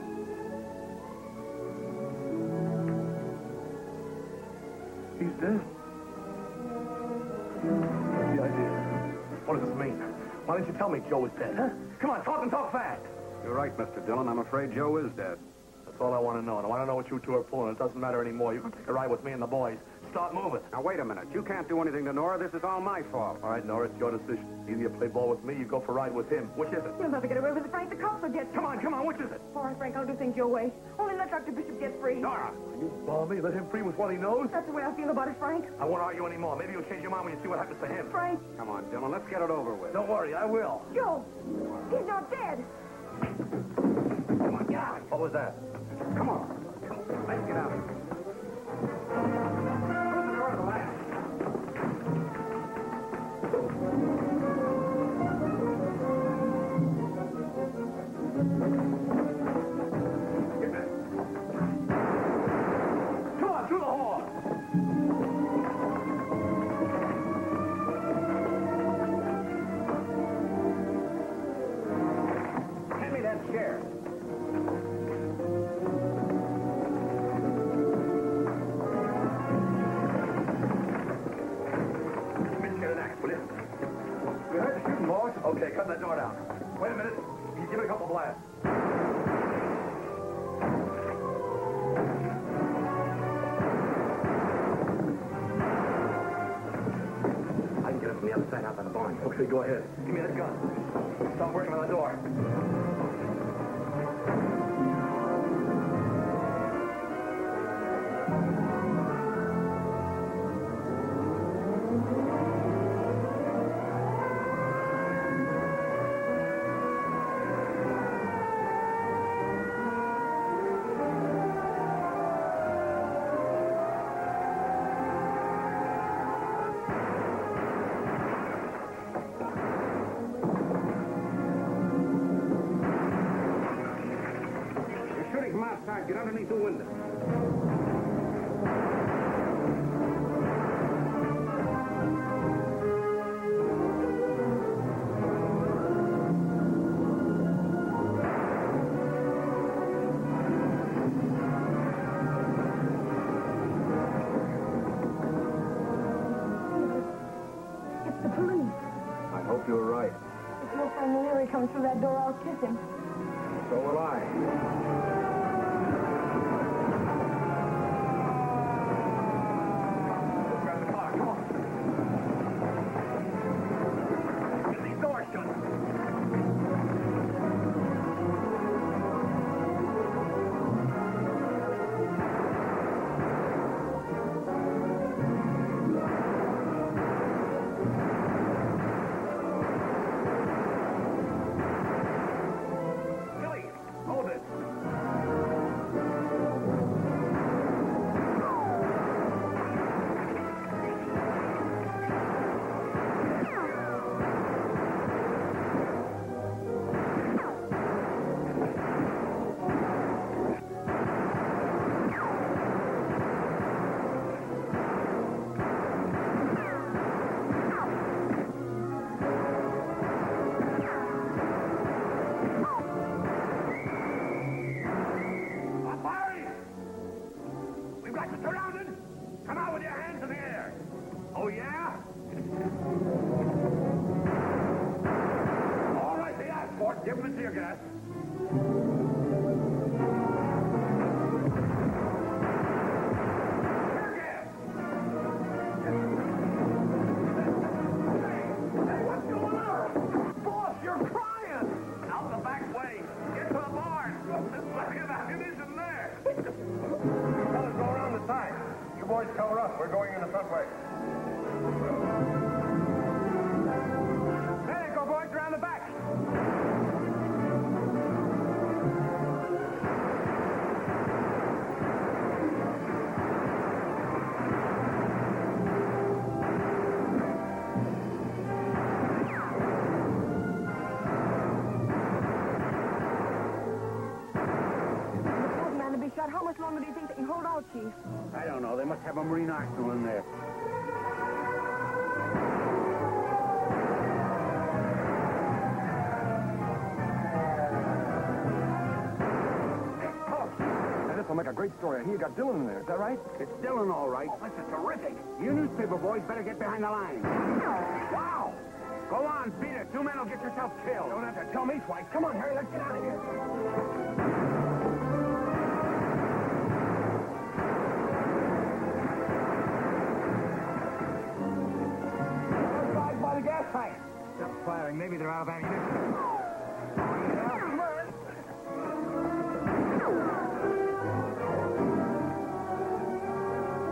Speaker 10: He's dead. What's the idea? What does this mean? Why didn't you tell me Joe was dead, huh? Come on, talk and talk fast.
Speaker 9: You're right, Mr. Dillon. I'm afraid Joe is dead.
Speaker 10: That's all I want to know. And I want to know what you two are pulling. It doesn't matter anymore. You can take a ride with me and the boys. Start moving.
Speaker 9: Now, wait a minute. You can't do anything to Nora. This is all my fault.
Speaker 10: All right, Nora, it's your decision. Either you play ball with me, you go for a ride with him. Which is it?
Speaker 8: You'll never get away with it, Frank. The cops will get you.
Speaker 10: Come on, which is it?
Speaker 8: All right, Frank, I'll do things your way. Only let Dr. Bishop get free.
Speaker 10: Nora! You bomb me? Let him free with what he knows?
Speaker 8: That's the way I feel about it, Frank.
Speaker 10: I won't argue anymore. Maybe you'll change your mind when you see what happens to him.
Speaker 8: Frank.
Speaker 9: Come on, Dillon. Let's get it over with.
Speaker 10: Don't worry, I will.
Speaker 8: Joe, he's not dead.
Speaker 10: Oh, my God. What was that?
Speaker 9: Come on. Let's get out.
Speaker 10: fine. Okay, go ahead. Give me that gun. Stop working on the door.
Speaker 5: Get underneath the window.
Speaker 8: It's the police.
Speaker 11: I hope you're right.
Speaker 8: If your friend Larry comes through that door, I'll kiss him.
Speaker 11: So will I.
Speaker 8: How much longer do you think they can hold out, Chief?
Speaker 5: I don't know. They must have a Marine arsenal in there.
Speaker 11: This will make a great story. I hear you got Dillon in there. Is that right?
Speaker 5: It's Dillon, all right.
Speaker 2: This is terrific.
Speaker 5: You newspaper boys better get behind the lines. Wow! Go on, beat it. 2 men will get yourself killed.
Speaker 2: You don't have to tell me twice. Come on, Harry, let's get out of here. By the gas tank.
Speaker 13: Stop firing. Maybe they're out of ammunition.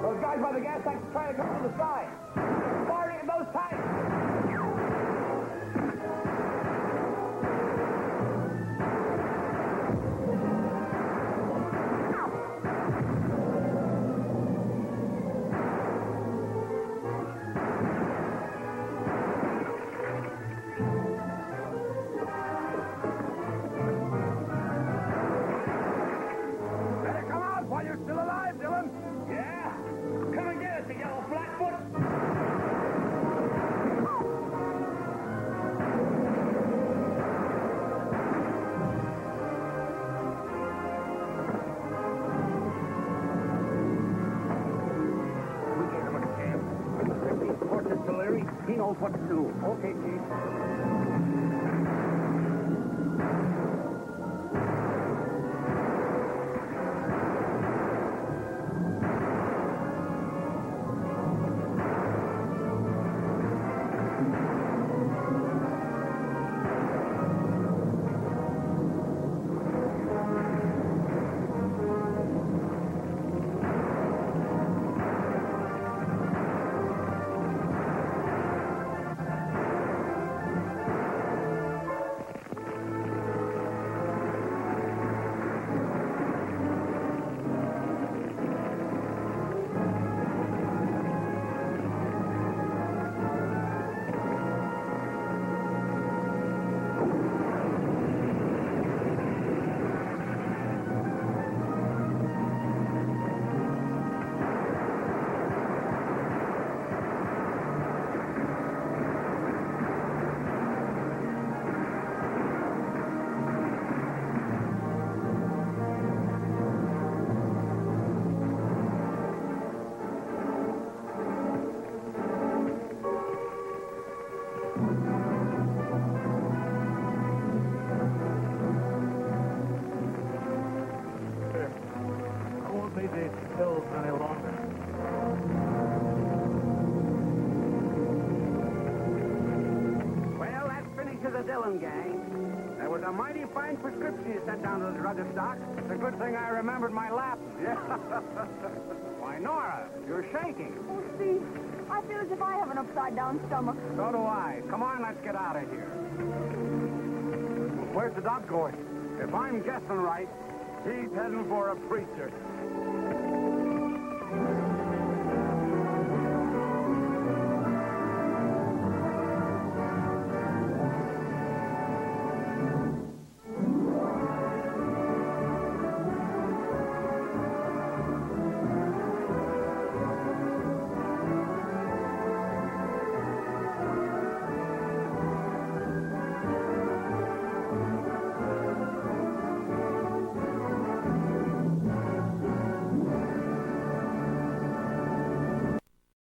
Speaker 2: Those guys by the gas tanks are trying to come to the side. Firing at those tanks.
Speaker 5: He knows what to do.
Speaker 2: Okay, Chief. need these pills any longer.
Speaker 5: Well, that finishes the Dillon gang. That was a mighty fine prescription you sent down to the drugger's stock.
Speaker 3: It's a good thing I remembered my lap.
Speaker 5: Yeah. Why, Nora, you're shaking.
Speaker 8: Oh, Steve, I feel as if I have an upside-down stomach.
Speaker 3: So do I. Come on, let's get out of here.
Speaker 2: Where's the doc going?
Speaker 3: If I'm guessing right,
Speaker 2: He's heading for a preacher.